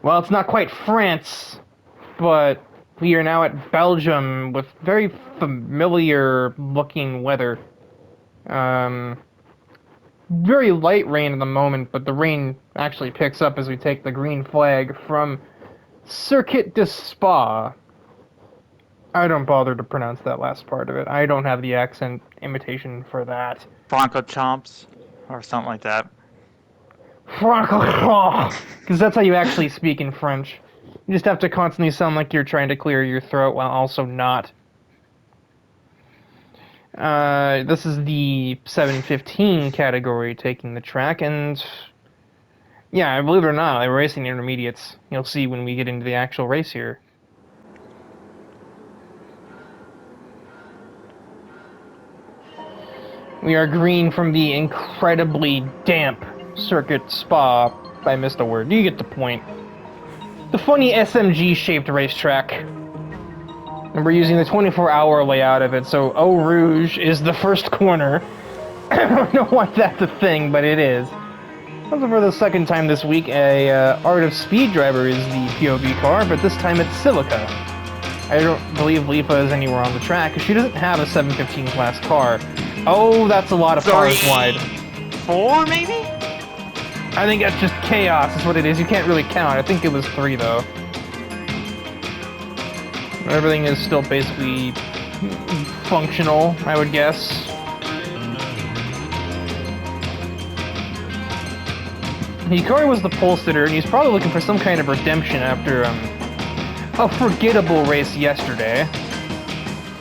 Well, it's not quite France, but we are now at Belgium with very familiar looking weather. Um, Very light rain at the moment, but the rain actually picks up as we take the green flag from Circuit de Spa. I don't bother to pronounce that last part of it. I don't have the accent imitation for that. Franco chomps or something like that. Because that's how you actually speak in French. You just have to constantly sound like you're trying to clear your throat while also not. This is the 715 category taking the track, and yeah, believe it or not, I'm racing intermediates. You'll see when we get into the actual race here. We are green from the incredibly damp Circuit Spa. I missed a word. You get the point. The funny SMG-shaped racetrack. And we're using the 24-hour layout of it, so Eau Rouge is the first corner. I don't know why that's a thing, but it is. Also, for the second time this week, a Art of Speed driver is the POV car, but this time it's Silica. I don't believe Lifa is anywhere on the track, because she doesn't have a 715 class car. Oh, that's a lot of cars wide. 4, maybe? I think that's just chaos is what it is. You can't really count. I think it was 3, though. Everything is still basically functional, I would guess. Hikari was the pole sitter, and he's probably looking for some kind of redemption after a forgettable race yesterday.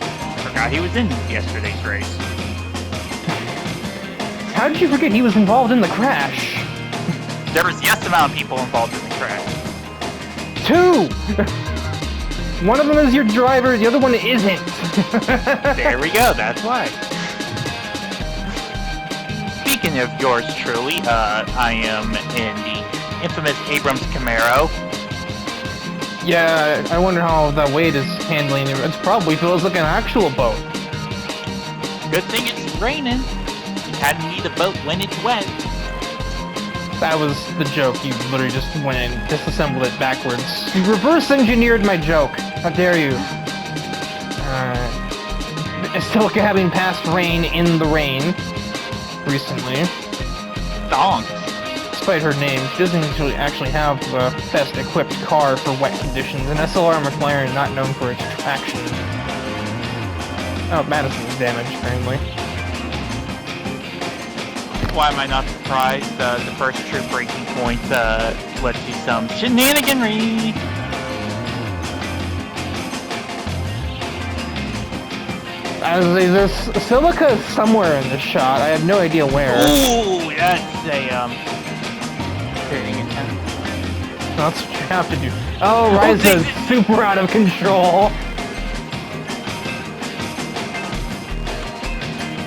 I forgot he was in yesterday's race. How did you forget he was involved in the crash? There was yes amount of people involved in the crash. 2! One of them is your driver, the other one isn't. There we go, that's why. Speaking of yours truly, I am in the infamous Abrams Camaro. Yeah, I wonder how that Wade is handling it. It probably feels like an actual boat. Good thing it's raining. You had to need a boat when it's wet. That was the joke. You literally just went and disassembled it backwards. You reverse engineered my joke. How dare you? Silica having passed rain in the rain recently. Donk. Despite her name, she doesn't actually have the best equipped car for wet conditions. An SLR McLaren not known for its traction. Oh, Madison's damaged, apparently. Why am I not surprised? The first true breaking point led to some shenaniganry. There's Silica somewhere in this shot. I have no idea where. Ooh, that's a very intense. That's what you have to do. Oh, Ryza is super out of control.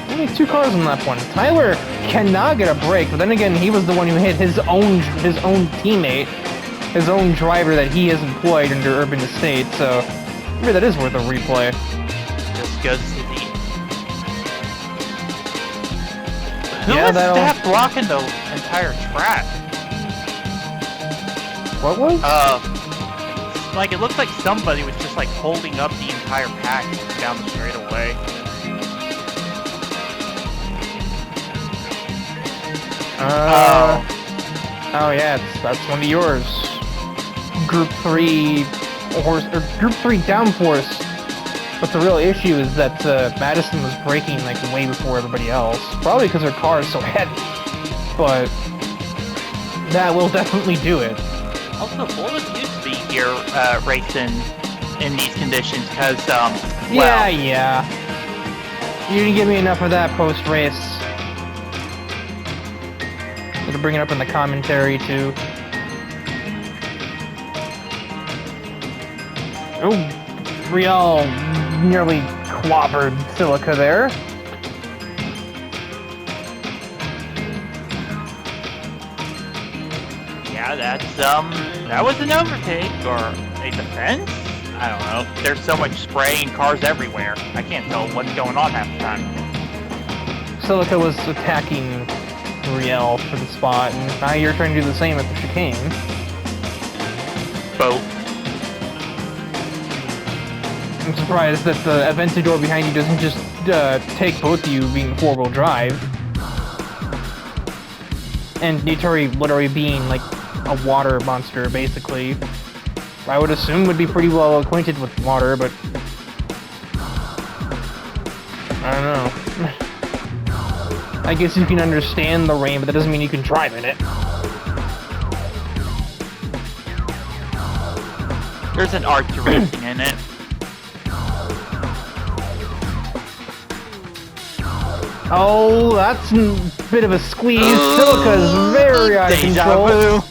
Only 2 cars on that one. Tyler cannot get a break, but then again, he was the one who hit his own teammate, his own driver that he has employed under Urban Estate. So maybe that is worth a replay. Just goes to the. Who Yeah, was that blocking the entire track? What was? Like it looks like somebody was just like holding up the entire pack down the straightaway. Oh yeah, that's one of yours. Group 3 horse or Group 3 downforce. But the real issue is that Madison was braking like way before everybody else. Probably because her car is so heavy. But that will definitely do it. Also, Bullet used to be here racing in these conditions because, Yeah. You didn't give me enough of that post-race. To bring it up in the commentary, too. Oh, Riel nearly clobbered Silica there. Yeah, that was an overtake or a defense? I don't know. There's so much spray and cars everywhere. I can't tell what's going on half the time. Silica was attacking Riel for the spot, and now you're trying to do the same at the chicane. Both. I'm surprised that the Aventador behind you doesn't just take both of you being four-wheel drive. And Nitori literally being like a water monster, basically. I would assume would be pretty well acquainted with water, but I don't know. I guess you can understand the rain, but that doesn't mean you can drive in it. There's an art to racing in it. Oh, that's a bit of a squeeze. Silica's very out of control.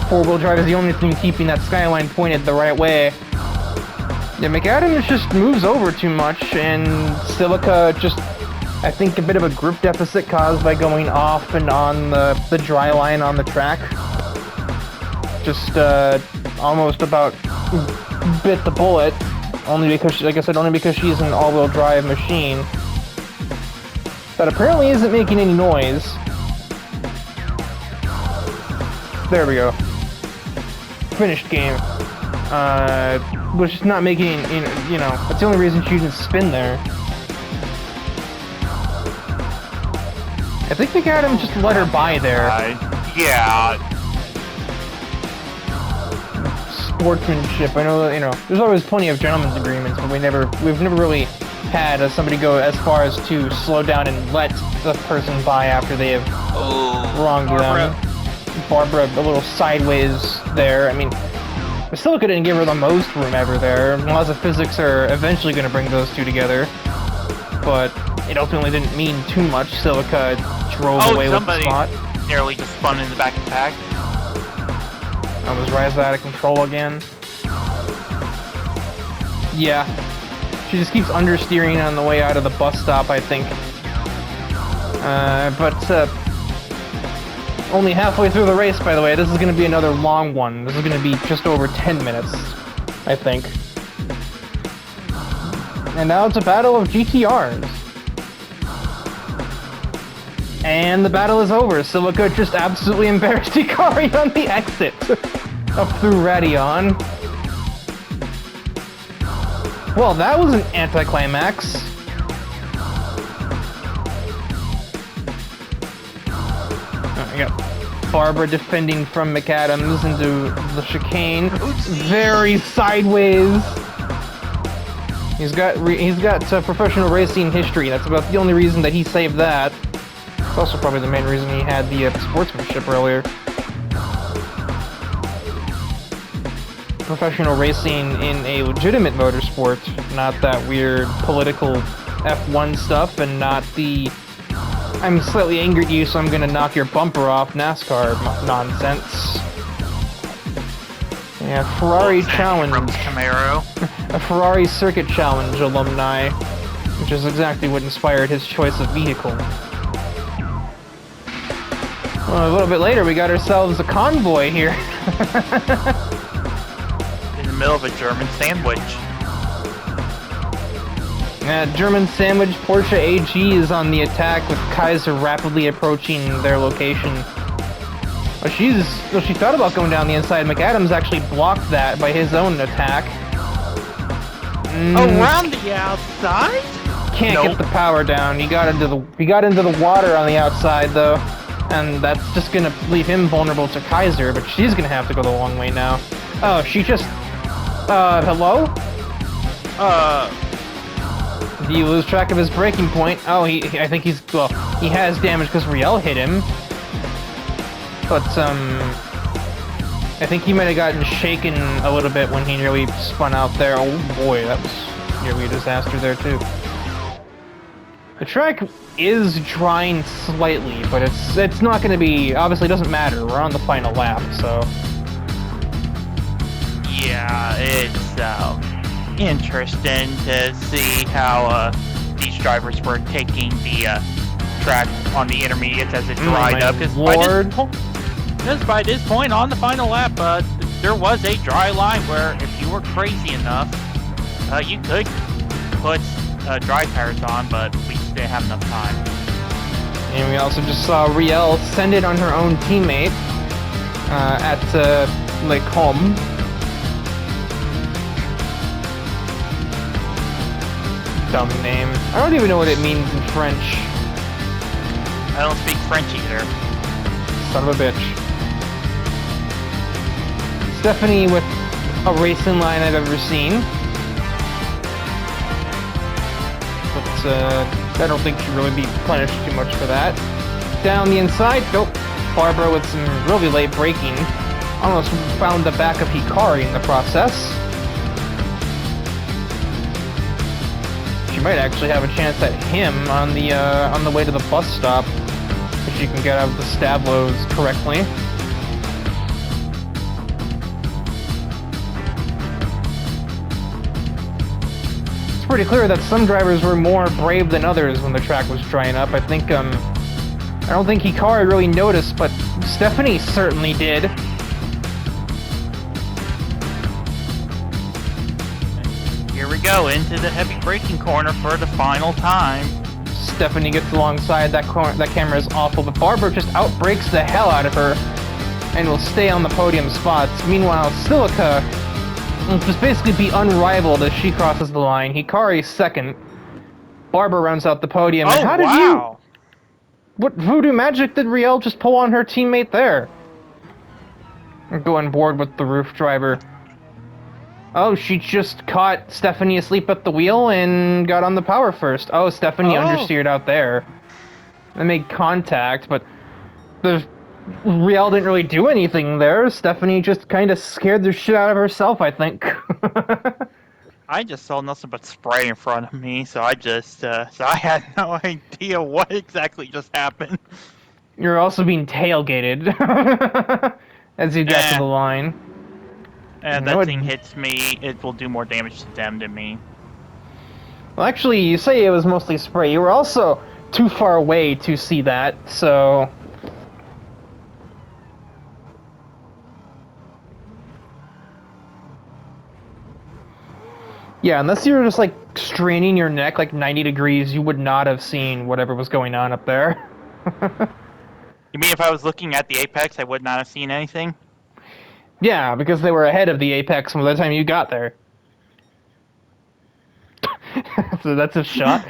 Four-wheel drive is the only thing keeping that skyline pointed the right way. Yeah, McAdams just moves over too much, and Silica just, I think, a bit of a grip deficit caused by going off and on the dry line on the track. Just almost about bit the bullet, only because, like I said, only because she's an all-wheel drive machine that apparently isn't making any noise. There we go. Finished game. Was just not making, you know, that's the only reason she didn't spin there. I think McAdams just let her by there. Yeah. Sportsmanship. I know that, you know, there's always plenty of gentlemen's agreements, but we've never really had somebody go as far as to slow down and let the person by after they have wronged them. Barbara a little sideways there. I mean, Basilica didn't give her the most room ever there. Laws of physics are eventually going to bring those two together, but it ultimately didn't mean too much. Silica drove away with the spot. Nearly just spun in the back of the pack. Was Ryza out of control again? Yeah. She just keeps understeering on the way out of the bus stop, I think. Only halfway through the race, by the way. This is going to be another long one. This is going to be just over 10 minutes, I think. And now it's a battle of GTRs. And the battle is over. Silica just absolutely embarrassed Hikari on the exit. Up through Radion. Well, that was an anticlimax. I got Barbara defending from McAdams into the chicane. Very sideways. He's got professional racing history. That's about the only reason that he saved that. It's also probably the main reason he had the sportsmanship earlier. Professional racing in a legitimate motorsport, not that weird political F1 stuff, and not the I'm slightly angry at you, so I'm gonna knock your bumper off NASCAR nonsense. Yeah, Ferrari Challenge. From Camaro. A Ferrari Circuit Challenge alumni, which is exactly what inspired his choice of vehicle. Well, a little bit later, we got ourselves a convoy here. In the middle of a German sandwich. German sandwich Porsche AG is on the attack with Kaiser rapidly approaching their location. She thought about going down the inside. McAdams actually blocked that by his own attack. Around the outside? Can't get the power down. He got into the water on the outside though, and that's just gonna leave him vulnerable to Kaiser. But she's gonna have to go the long way now. Oh, she just. Hello? Do you lose track of his breaking point? Oh, I think he has damage because Riel hit him. But, I think he might have gotten shaken a little bit when he nearly spun out there. Oh boy, that was nearly a disaster there too. The track is drying slightly, but it's not going to be, obviously it doesn't matter. We're on the final lap, so. Yeah, it's, interesting to see how these drivers were taking the track on the intermediates as it dried up. Because by this point on the final lap, there was a dry line where if you were crazy enough, you could put dry tires on, but we just didn't have enough time. And we also just saw Riel send it on her own teammate at like home. Dumb name. I don't even know what it means in French. I don't speak French either. Son of a bitch. Stephanie with a racing line I've ever seen. But I don't think she'll really be punished too much for that. Down the inside, nope. Barbara with some really late braking. Almost found the back of Hikari in the process. She might actually have a chance at him on the way to the bus stop, if she can get out of the Stablos correctly. It's pretty clear that some drivers were more brave than others when the track was drying up. I don't think Hikari really noticed, but Stephanie certainly did. Here we go, into the heavy braking corner for the final time. Stephanie gets alongside that corner. That camera is awful, but Barbara just outbrakes the hell out of her and will stay on the podium spots. Meanwhile, Silica will just basically be unrivaled as she crosses the line. Hikari second. Barbara rounds out the podium. Oh, and how did wow! What voodoo magic did Riel just pull on her teammate there? Go on board with the roof driver. Oh, she just caught Stephanie asleep at the wheel and got on the power first. Oh, Stephanie understeered out there. They made contact, but the Riel didn't really do anything there. Stephanie just kind of scared the shit out of herself, I think. I just saw nothing but spray in front of me, so I had no idea what exactly just happened. You're also being tailgated as you get to the line. And that thing hits me, it will do more damage to them than me. Well, actually, you say it was mostly spray. You were also too far away to see that, so... Yeah, unless you were just, like, straining your neck like 90 degrees, you would not have seen whatever was going on up there. You mean if I was looking at the apex, I would not have seen anything? Yeah, because they were ahead of the apex by the time you got there. So that's a shot.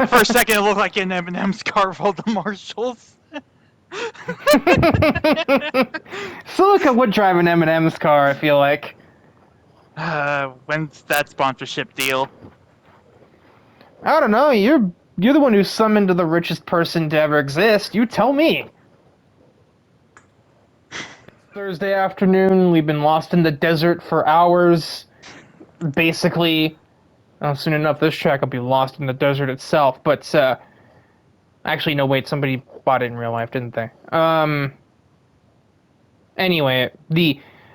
For a second, it looked like an M&M's car rolled the Marshalls. Silica would drive an M&M's car, I feel like. When's that sponsorship deal? I don't know, you're the one who summoned the richest person to ever exist. You tell me. Thursday afternoon, we've been lost in the desert for hours. Basically, soon enough this track will be lost in the desert itself, but, actually, no, wait, somebody bought it in real life, didn't they? Anyway,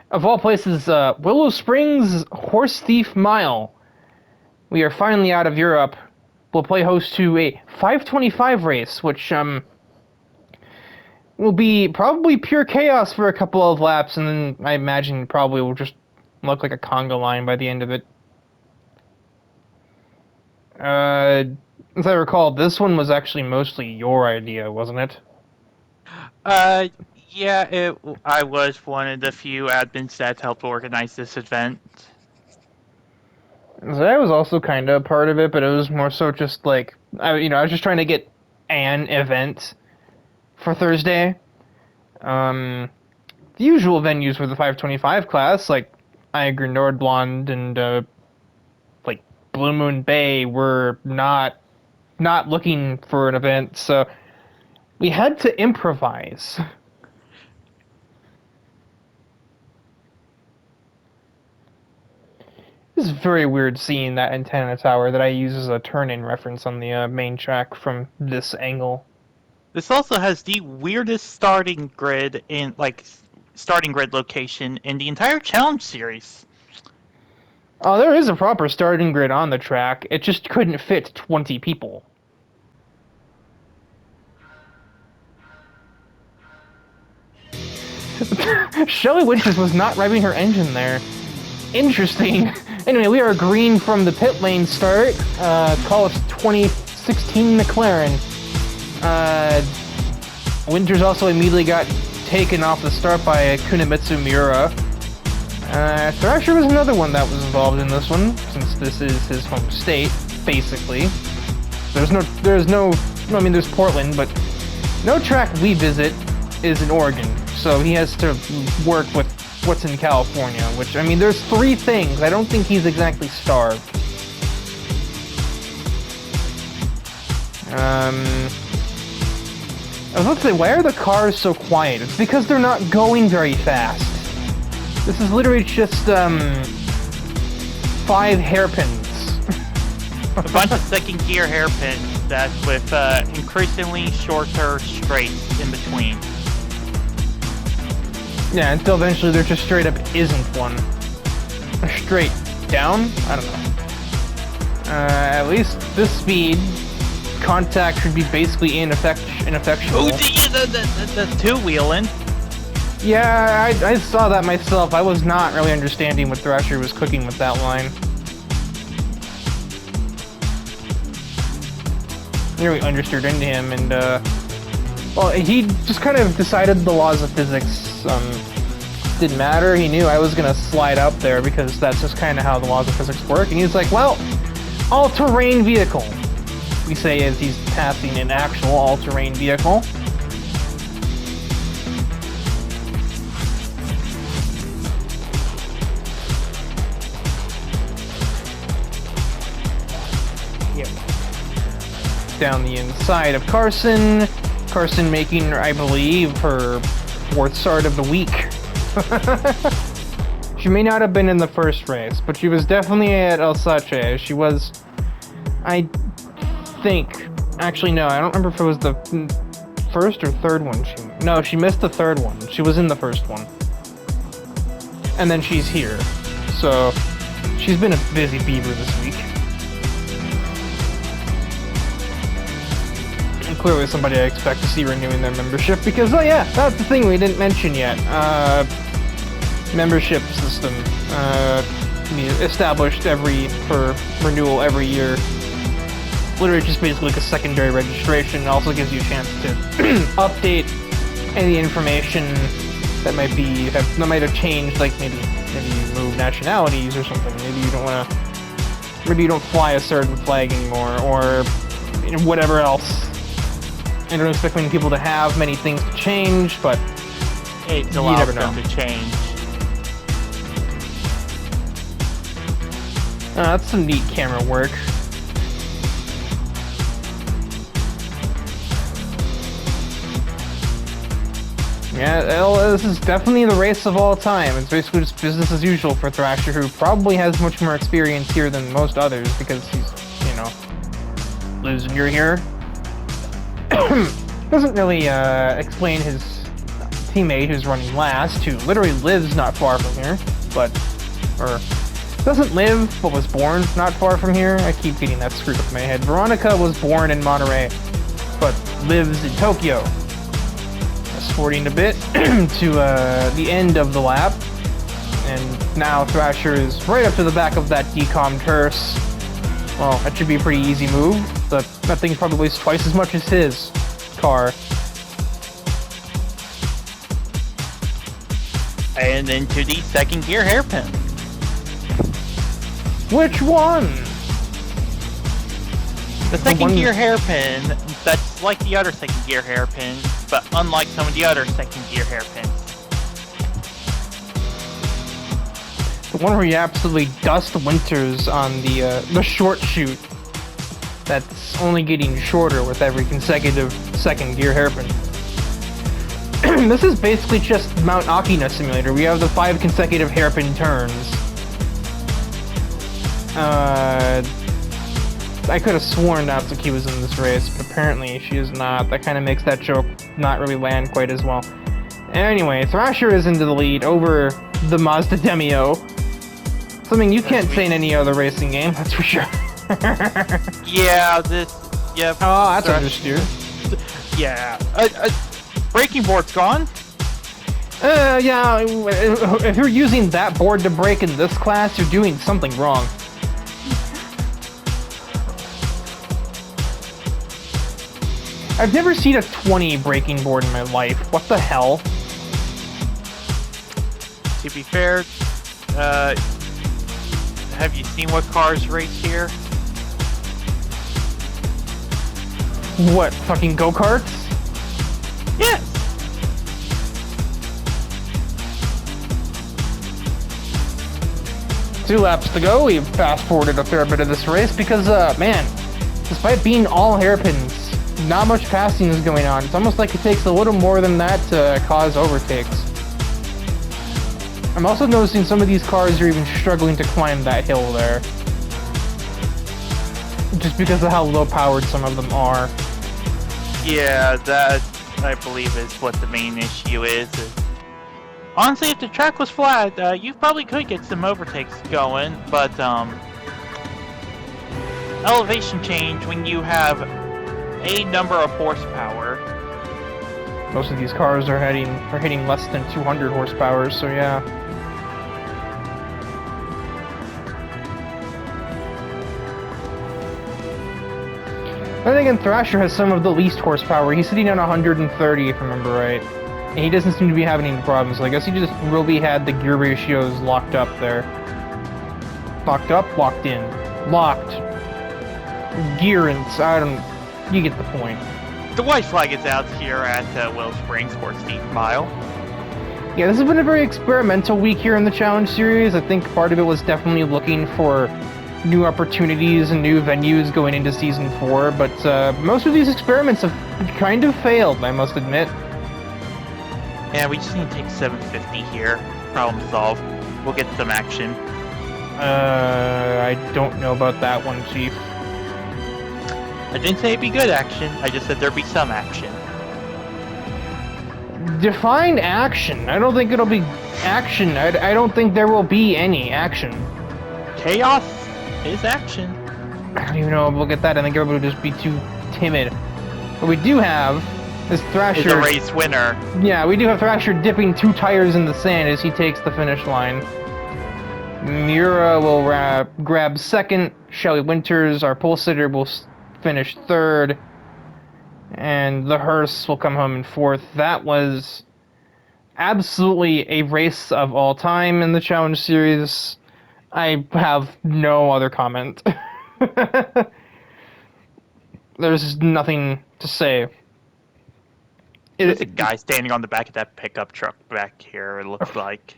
of all places, Willow Springs Horse Thief Mile. We are finally out of Europe. We'll play host to a 525 race, which, will be probably pure chaos for a couple of laps, and then I imagine probably will just look like a conga line by the end of it. As I recall, this one was actually mostly your idea, wasn't it? Yeah, I was one of the few admins that helped organize this event. So I was also kind of a part of it, but it was more so just like, I was just trying to get an event for Thursday. The usual venues for the 525 class, like Eiger Nordblond and like Blue Moon Bay, were not looking for an event, so we had to improvise. It's very weird seeing that antenna tower that I use as a turn-in reference on the main track from this angle. This also has the weirdest starting grid location in the entire challenge series. Oh, there is a proper starting grid on the track. It just couldn't fit 20 people. Shelley Winters was not revving her engine there. Interesting. Anyway, we are green from the pit lane start. Call it 2016 McLaren. Winters also immediately got taken off the start by Kunimitsu Miura. Thrasher was another one that was involved in this one, since this is his home state, basically. There's Portland, but no track we visit is in Oregon, so he has to work with what's in California, which, I mean, there's 3 things. I don't think he's exactly starved. I was about to say, why are the cars so quiet? It's because they're not going very fast. This is literally just, 5 hairpins. A bunch of second gear hairpins that with increasingly shorter straights in between. Yeah, until eventually there just straight up isn't one. Straight down? I don't know. At least this speed, contact should be basically ineffectual. Ooh, the two-wheeling. Yeah, I saw that myself. I was not really understanding what Thrasher was cooking with that line. Nearly understeered into him, and well, he just kind of decided the laws of physics didn't matter. He knew I was gonna slide up there because that's just kind of how the laws of physics work. And he's like, well, all-terrain vehicle. We say as he's passing an actual all-terrain vehicle. Down the inside of Carson. Carson making, I believe, her 4th start of the week. She may not have been in the first race, but she was definitely at El Sache. She was, I think, actually no, I don't remember if it was the 1st or 3rd one. No, she missed the 3rd one. She was in the 1st one. And then she's here. So, she's been a busy beaver this week. Clearly somebody I expect to see renewing their membership, because, oh yeah, that's the thing we didn't mention yet. Membership system established for renewal every year. Literally just basically like a secondary registration. It also gives you a chance to update any information that might have changed, like maybe you move nationalities or something. Maybe you don't fly a certain flag anymore, or whatever else. I don't expect many people to have many things to change, but it allows them to change. That's some neat camera work. Yeah, this is definitely the race of all time. It's basically just business as usual for Thrasher, who probably has much more experience here than most others, because he's, lives near here. Doesn't really explain his teammate who's running last, who literally lives not far from here, or doesn't live, but was born not far from here. I keep getting that screwed up in my head. Veronica was born in Monterey, but lives in Tokyo. Sporting a bit to the end of the lap, and now Thrasher is right up to the back of that decommed hearse. Well, that should be a pretty easy move. That thing probably weighs twice as much as his car. And into the second gear hairpin. Which one? The second gear hairpin, that's like the other second gear hairpin, but unlike some of the other second gear hairpins. The one where you absolutely dust Winters on the short shoot. That's only getting shorter with every consecutive second gear hairpin. This is basically just Mount Akina Simulator. We have the 5 consecutive hairpin turns. I could have sworn Natsuki was in this race, but apparently she is not. That kind of makes that joke not really land quite as well. Anyway, Thrasher is into the lead over the Mazda Demio. Something you can't say in any other racing game, that's for sure. Yeah. Oh, that's understeer. Yeah. Braking board's gone. Yeah, if you're using that board to brake in this class, you're doing something wrong. I've never seen a 20 braking board in my life. What the hell? To be fair, have you seen what cars race here? What, fucking go-karts? Yes! 2 laps to go. We've fast-forwarded a fair bit of this race because, man, despite being all hairpins, not much passing is going on. It's almost like it takes a little more than that to cause overtakes. I'm also noticing some of these cars are even struggling to climb that hill there. Just because of how low-powered some of them are. Yeah, that, I believe, is what the main issue is. Honestly, if the track was flat, you probably could get some overtakes going, but, elevation change when you have a number of horsepower. Most of these cars are hitting less than 200 horsepower, so yeah. I think Thrasher has some of the least horsepower. He's sitting on 130, if I remember right. And he doesn't seem to be having any problems. So I guess he just really had the gear ratios locked up there. Locked up, locked in. Locked. Gearance, I don't... You get the point. The white flag is out here at Willow Springs for Steve Mile. Yeah, this has been a very experimental week here in the Challenge Series. I think part of it was definitely looking for new opportunities and new venues going into Season 4, but most of these experiments have kind of failed, I must admit. Yeah, we just need to take 750 here. Problem solved. We'll get some action. I don't know about that one, Chief. I didn't say it'd be good action, I just said there'd be some action. Define action. I don't think it'll be action. I don't think there will be any action. Chaos is action. I don't even know if we'll get that. I think everybody will just be too timid. What we do have is Thrasher... Is a race winner. Yeah, we do have Thrasher dipping 2 tires in the sand as he takes the finish line. Mura will grab second. Shelly Winters, our pole sitter, will finish third. And the hearse will come home in fourth. That was absolutely a race of all time in the Challenge Series. I have no other comment. There's nothing to say. There's a guy standing on the back of that pickup truck back here, it looks like.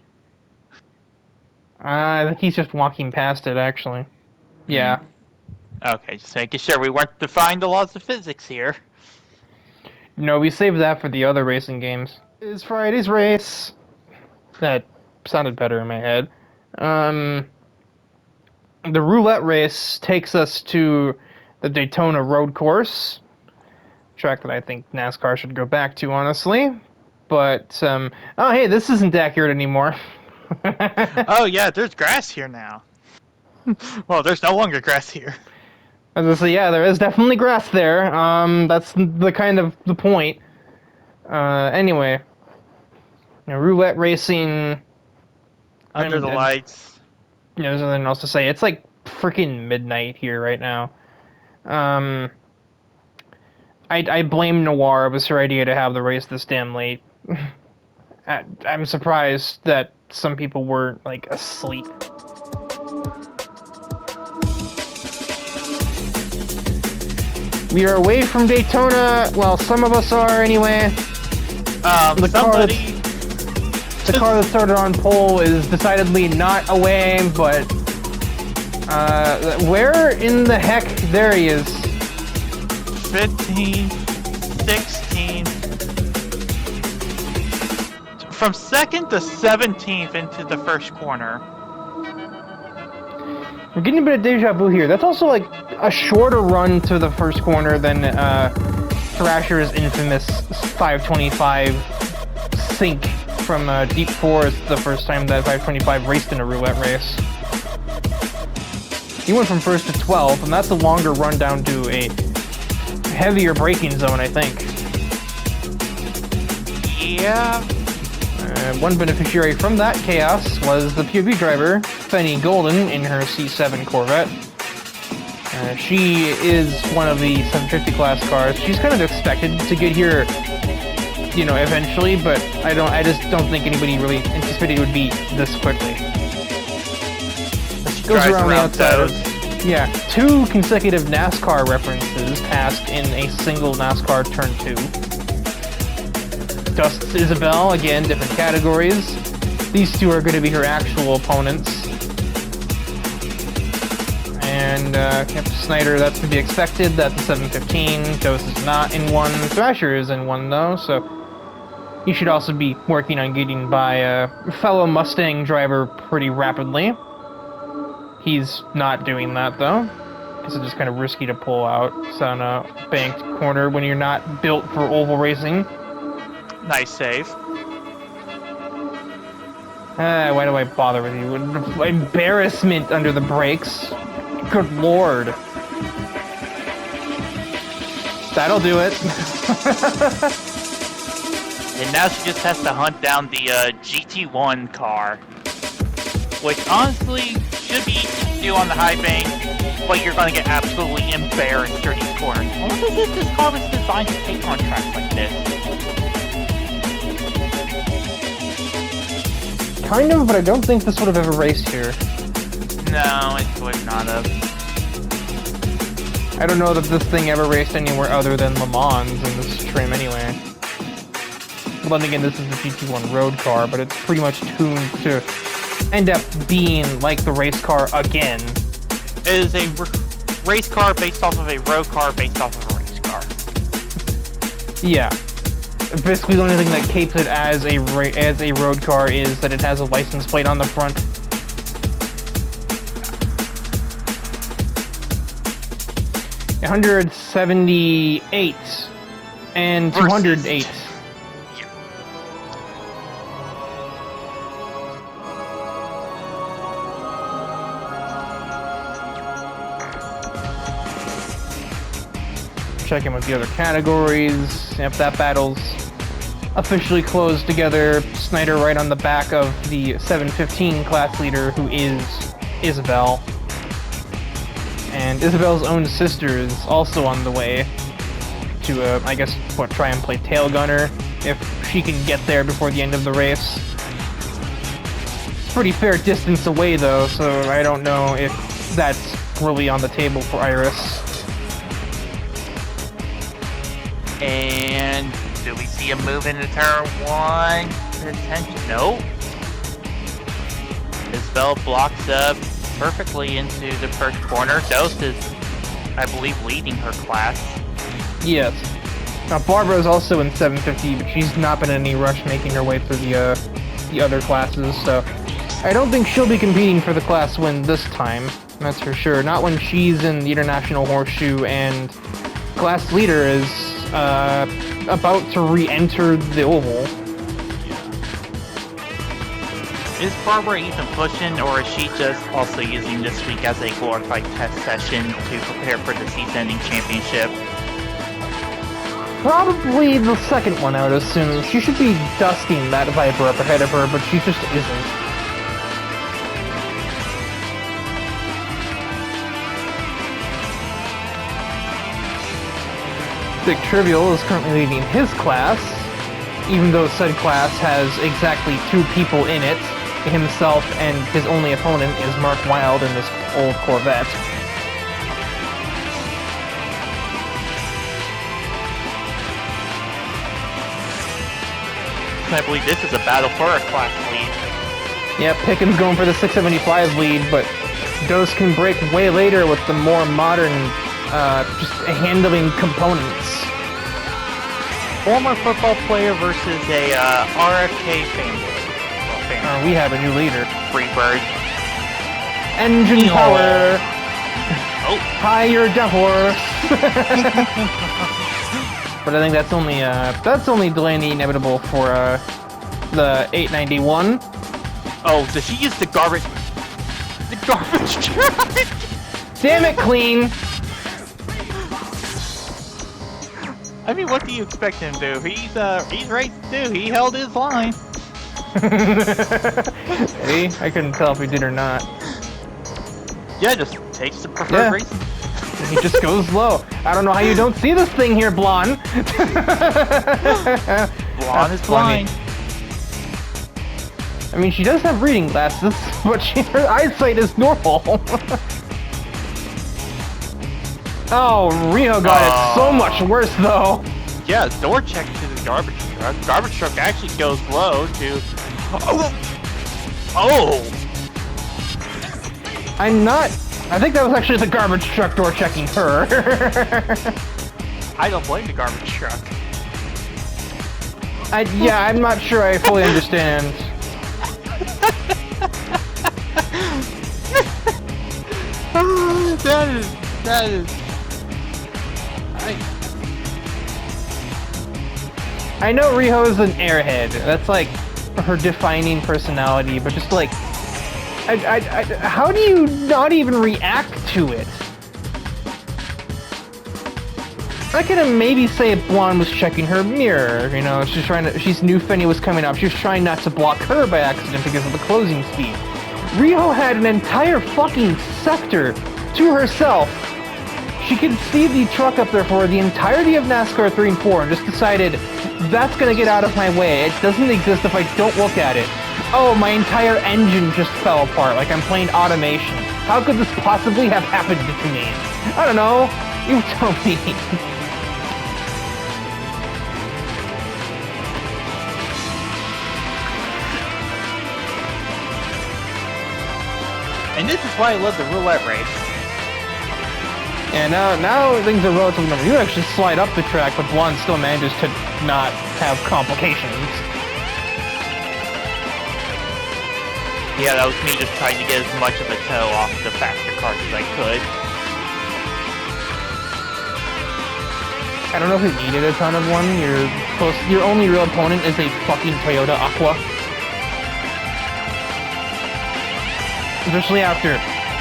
I think he's just walking past it, actually. Yeah. Okay, just making sure we weren't defying the laws of physics here. No, we saved that for the other racing games. It's Friday's race. That sounded better in my head. The roulette race takes us to the Daytona Road Course. Track that I think NASCAR should go back to, honestly. But, oh hey, this isn't accurate anymore. Oh yeah, there's grass here now. Well, there's no longer grass here. As I say, yeah, there is definitely grass there. That's the kind of the point. Anyway. You know, roulette racing... Under the lights. You know, there's nothing else to say. It's like freaking midnight here right now. I blame Noir. It was her idea to have the race this damn late. I'm surprised that some people were, like, asleep. We are away from Daytona. Well, some of us are anyway. The car that started on pole is decidedly not away, but where in the heck? There he is. 15, 16. From 2nd to 17th into the first corner. We're getting a bit of deja vu here. That's also like a shorter run to the first corner than Thrasher's infamous 525 sink from Deep Forest the first time that 525 raced in a roulette race. He went from 1st to 12th, and that's a longer run down to a heavier braking zone, I think. Yeah. One beneficiary from that chaos was the POV driver, Fenny Golden, in her C7 Corvette. She is one of the 750 class cars. She's kind of expected to get here, you know, eventually, but I just don't think anybody really anticipated it would be this quickly. Goes drives around the outside. those. Yeah, 2 consecutive NASCAR references passed in a single NASCAR Turn 2. Dust's Isabel, again, different categories. These 2 are going to be her actual opponents. And Captain Snyder, that's to be expected. That's a 715. Dose is not in one. Thrasher is in one, though, so he should also be working on getting by a fellow Mustang driver pretty rapidly. He's not doing that, though, because it's just kind of risky to pull out on a banked corner when you're not built for oval racing. Nice save. Why do I bother with you? Embarrassment under the brakes. Good lord. That'll do it. And now she just has to hunt down the GT1 car. Which honestly should be easy to do on the high bank, but you're gonna get absolutely embarrassed through these corners. I wonder if this car was designed to take on tracks like this. Kind of, but I don't think this would have ever raced here. No, it would not have. I don't know that this thing ever raced anywhere other than Le Mans in this trim anyway. Well, then again, this is the GT1 road car, but it's pretty much tuned to end up being like the race car again. It is a race car based off of a road car based off of a race car. Yeah. Basically, the only thing that capes it as a road car is that it has a license plate on the front. $178 and $208. Checking with the other categories. Yep, that battle's officially closed together. Snyder right on the back of the 715 class leader, who is Isabel. And Isabel's own sister is also on the way to, I guess, try and play tail gunner if she can get there before the end of the race. It's a pretty fair distance away, though, so I don't know if that's really on the table for Iris. And do we see a move into turn 1? Attention. Nope. Isabel blocks up perfectly into the first corner. Dose is, I believe, leading her class. Yes. Now Barbara is also in 750, but she's not been in any rush making her way through the other classes, so I don't think she'll be competing for the class win this time. That's for sure. Not when she's in the International Horseshoe and class leader is about to re-enter the oval. Is Barbara even pushing, or is she just also using this week as a glorified test session to prepare for the season-ending championship? Probably the second one, I would assume. She should be dusting that Viper up ahead of her, but she just isn't. Dick Trivial is currently leading his class, even though said class has exactly 2 people in it. Himself and his only opponent is Mark Wilde in this old Corvette. I believe this is a battle for a class lead. Yeah, Pickens going for the 675 lead, but Dose can break way later with the more modern, just handling components. Former football player versus a RFK fanboy. We have a new leader. Freebird. Engine power! Oh. Higher the horse! But I think that's only delaying the inevitable for the 891. Oh, does she use the garbage truck? Damn it, Clean! I mean, what do you expect him to do? He's racing too. He held his line. Hey, I couldn't tell if he did or not. Yeah, just takes the preferred racing. He just goes low. I don't know how you don't see this thing here, Blonde. Blonde is blind. I mean, she does have reading glasses, but her eyesight is normal. Oh, Riho got it so much worse, though. Yeah, door check to the garbage truck. Garbage truck actually goes low to... Oh! I think that was actually the garbage truck door checking her. I don't blame the garbage truck. Yeah, I'm not sure I fully understand. That is... I know Riho is an airhead. That's like her defining personality, but just like, how do you not even react to it? I could maybe say Blonde was checking her mirror. You know, she knew Fenny was coming up. She was trying not to block her by accident because of the closing speed. Riho had an entire fucking sector to herself. She could see the truck up there for the entirety of NASCAR 3 and 4 and just decided, that's gonna get out of my way. It doesn't exist if I don't look at it. Oh, my entire engine just fell apart, like I'm playing automation. How could this possibly have happened to me? I don't know. You tell me. And this is why I love the roulette race. And now things are relatively normal. You actually slide up the track, but Blonde still manages to not have complications. Yeah, that was me just trying to get as much of a toe off the faster cars as I could. I don't know if you needed a ton of one. Your only real opponent is a fucking Toyota Aqua. Especially after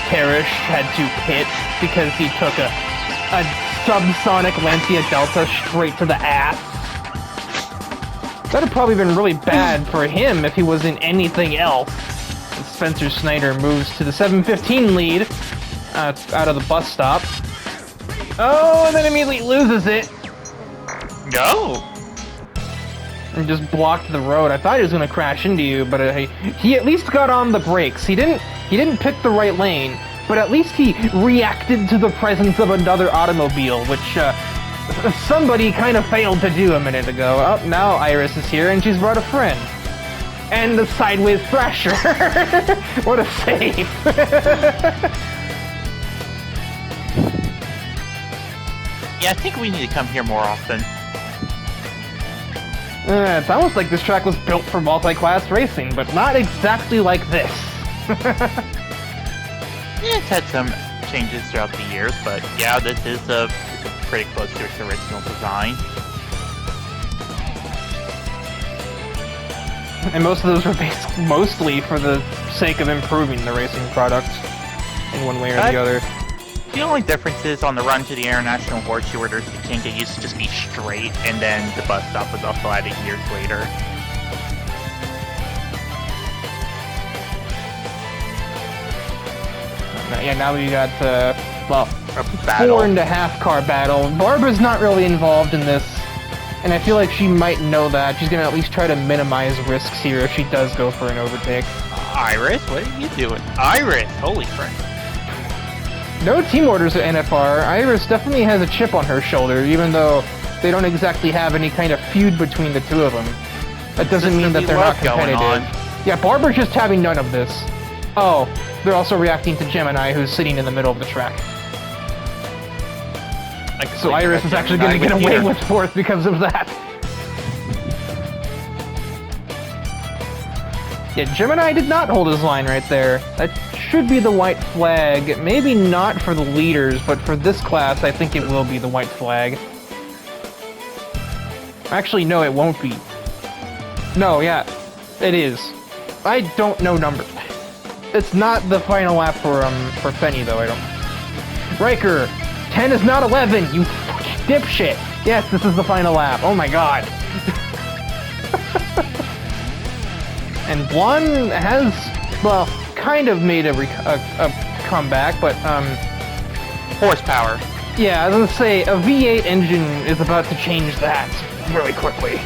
Parrish had to pit because he took a subsonic Lancia Delta straight to the ass. That'd have probably been really bad for him if he was in anything else. And Spencer Snyder moves to the 715 lead out of the bus stop. Oh, and then immediately loses it. No! And just blocked the road. I thought he was going to crash into you, but he at least got on the brakes. He didn't pick the right lane, but at least he reacted to the presence of another automobile, which somebody kind of failed to do a minute ago. Oh, now Iris is here, and she's brought a friend. And the sideways Thrasher. What a save. Yeah, I think we need to come here more often. It's almost like this track was built for multi-class racing, but not exactly like this. Yeah, it's had some changes throughout the years, but yeah, this is pretty close to its original design. And most of those were mostly for the sake of improving the racing product in one way or the other. The only difference is on the run to the International Horseshoe Orders, the Kinka used to just be straight, and then the bus stop was also added years later. Yeah, now we got, well, A battle. 4.5 car battle. Barbara's not really involved in this, and I feel like she might know that. She's gonna at least try to minimize risks here if she does go for an overtake. Iris, what are you doing? Iris, holy crap. No team orders at NFR. Iris definitely has a chip on her shoulder, even though they don't exactly have any kind of feud between the two of them. That doesn't mean that they're not competitive. Yeah, Barbara's just having none of this. Oh, they're also reacting to Gemini, who's sitting in the middle of the track. So Iris is actually going to get away with fourth because of that. Yeah, Gemini did not hold his line right there. That should be the white flag. Maybe not for the leaders, but for this class, I think it will be the white flag. Actually, no, it won't be. No, yeah, it is. I don't know numbers. It's not the final lap for Fenny, though, I don't... Riker! 10 is not 11, you fucking dipshit! Yes, this is the final lap. Oh my god. And Blonde has, well, kind of made a comeback, but, Horsepower. yeah, I was gonna say, a V8 engine is about to change that really quickly.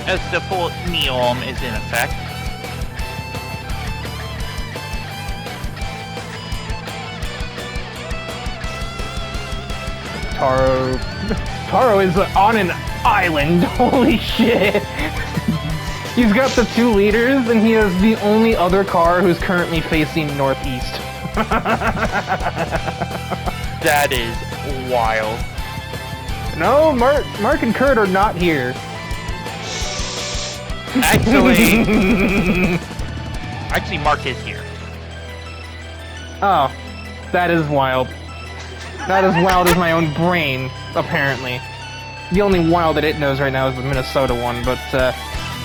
as the full Neom is in effect. Taro is on an island. Holy shit. He's got the 2 leaders, and he has the only other car who's currently facing northeast. That is wild. No, Mark and Kurt are not here. Actually, Mark is here. Oh, that is wild. Not as wild as my own brain, apparently. The only wild that it knows right now is the Minnesota one, but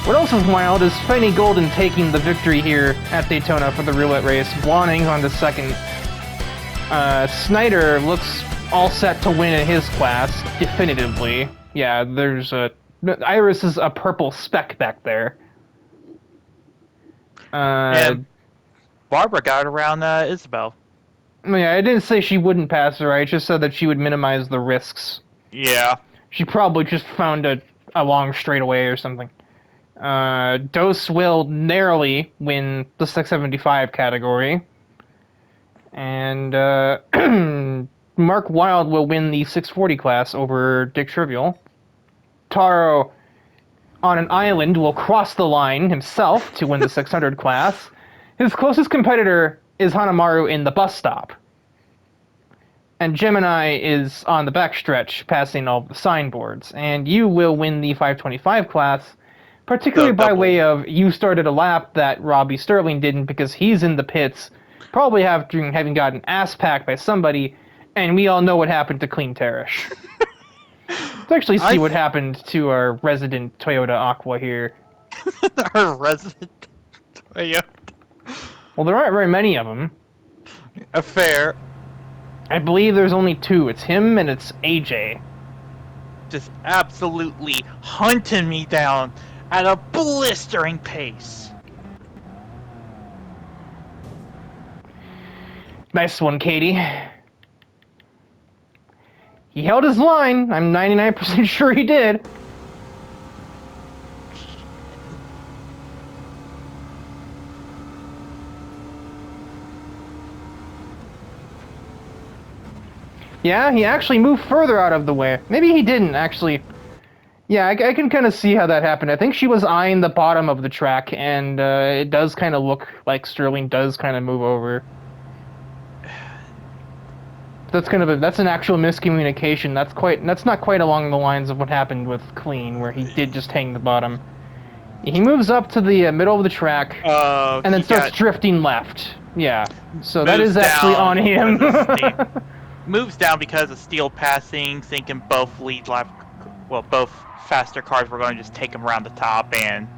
what else is wild is Fanny Golden taking the victory here at Daytona for the roulette race. Blonding on the second. Snyder looks all set to win in his class, definitively. Yeah, there's a... Iris is a purple speck back there. And Barbara got around Isabel. Yeah, I didn't say she wouldn't pass her, I just said that she would minimize the risks. Yeah. She probably just found a long straightaway or something. Dose will narrowly win the 675 category. And Mark Wilde will win the 640 class over Dick Trivial. Taro, on an island, will cross the line himself to win the 600 class. His closest competitor is Hanamaru in the bus stop. And Gemini is on the backstretch, passing all the signboards. And you will win the 525 class, particularly by way of you started a lap that Robbie Sterling didn't because he's in the pits, probably having gotten ass-packed by somebody, and we all know what happened to Clean Terrace. Let's actually see what happened to our resident Toyota Aqua here. Our resident Toyota. Well, there aren't very many of them. Fair. I believe there's only 2. It's him and it's AJ. Just absolutely hunting me down at a blistering pace. Nice one, Katie. He held his line. I'm 99% sure he did. Yeah, he actually moved further out of the way. Maybe he didn't, actually. Yeah, I can kind of see how that happened. I think she was eyeing the bottom of the track, and it does kind of look like Sterling does kind of move over. That's that's an actual miscommunication. That's not quite along the lines of what happened with Clean, where he did just hang the bottom. He moves up to the middle of the track, and then starts drifting left. Yeah, so that is actually on him. Moves down because of steel passing, thinking both both faster cars were going to just take him around the top, and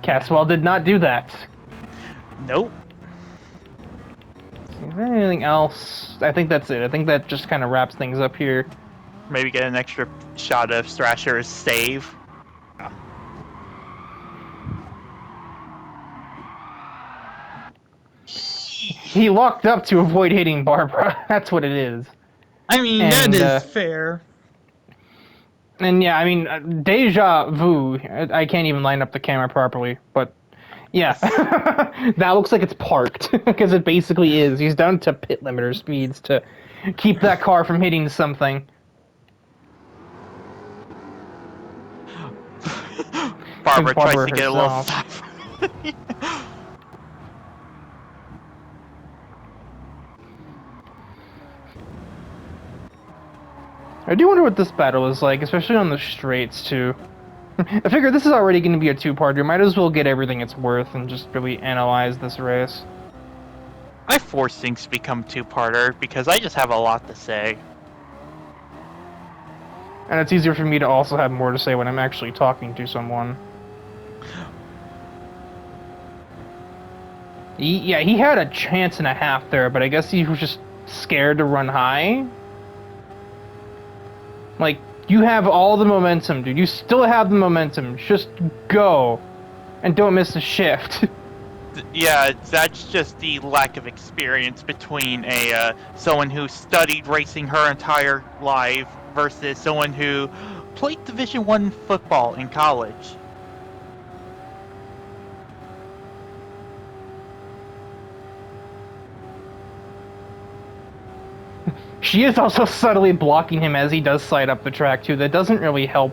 Caswell did not do that. Nope. Is there anything else? I think that's it. I think that just kind of wraps things up here. Maybe get an extra shot of Strasher's save. Oh. He locked up to avoid hitting Barbara. That's what it is. I mean, that is fair. And yeah, I mean, deja vu. I can't even line up the camera properly, but yeah. That looks like it's parked, because it basically is. He's down to pit limiter speeds to keep that car from hitting something. Barbara tries to get a little... I do wonder what this battle is like, especially on the straights, too. I figure this is already going to be a two-parter. Might as well get everything it's worth and just really analyze this race. I force things to become two-parter because I just have a lot to say. And it's easier for me to also have more to say when I'm actually talking to someone. He had a chance and a half there, but I guess he was just scared to run high. Like, you have all the momentum, dude. You still have the momentum. Just go. And don't miss a shift. Yeah, that's just the lack of experience between someone who studied racing her entire life versus someone who played Division I football in college. She is also subtly blocking him as he does slide up the track too. That doesn't really help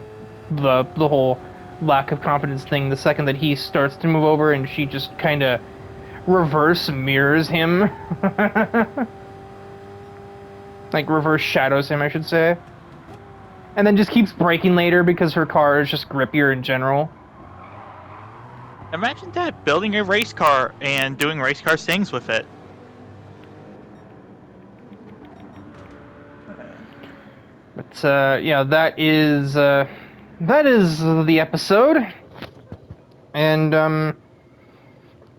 the whole lack of confidence thing. The second that he starts to move over and she just kind of reverse mirrors him. Like reverse shadows him, I should say. And then just keeps braking later because her car is just grippier in general. Imagine that, building a race car and doing race car things with it. But yeah, that is the episode. And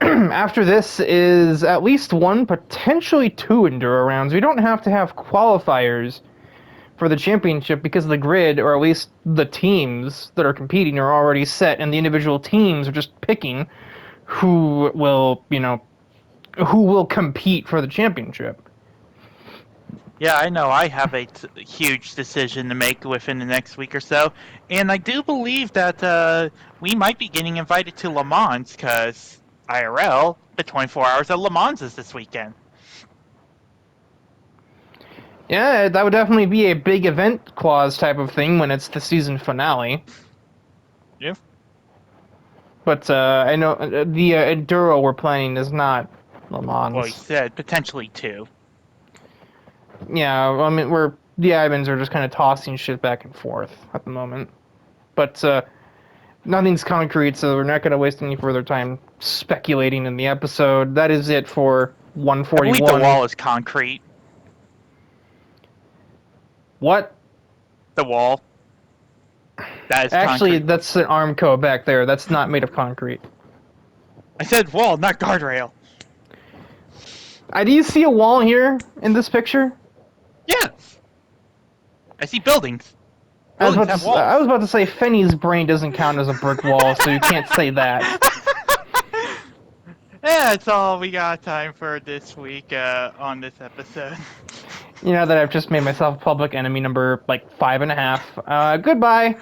after this is at least one, potentially two enduro rounds. We don't have to have qualifiers for the championship because the grid, or at least the teams that are competing, are already set, and the individual teams are just picking who will, who will compete for the championship. Yeah, I know I have a huge decision to make within the next week or so, and I do believe that we might be getting invited to Le Mans, because IRL, the 24 hours of Le Mans is this weekend. Yeah, that would definitely be a big event clause type of thing when it's the season finale. Yeah. But I know the enduro we're planning is not Le Mans. Well, he said potentially two. Yeah, I mean, the admins are just kind of tossing shit back and forth at the moment. But nothing's concrete, so we're not going to waste any further time speculating in the episode. That is it for 141. I believe the wall is concrete. What? The wall. That is Actually, concrete. that's an Armco back there. That's not made of concrete. I said wall, not guardrail. Do you see a wall here in this picture? Yeah. I see buildings. I was Buildings have walls. about to say Fenny's brain doesn't count as a brick wall, so you can't say that. Yeah, that's all we got time for this week on this episode. You know that I've just made myself public enemy number, 5.5. Goodbye.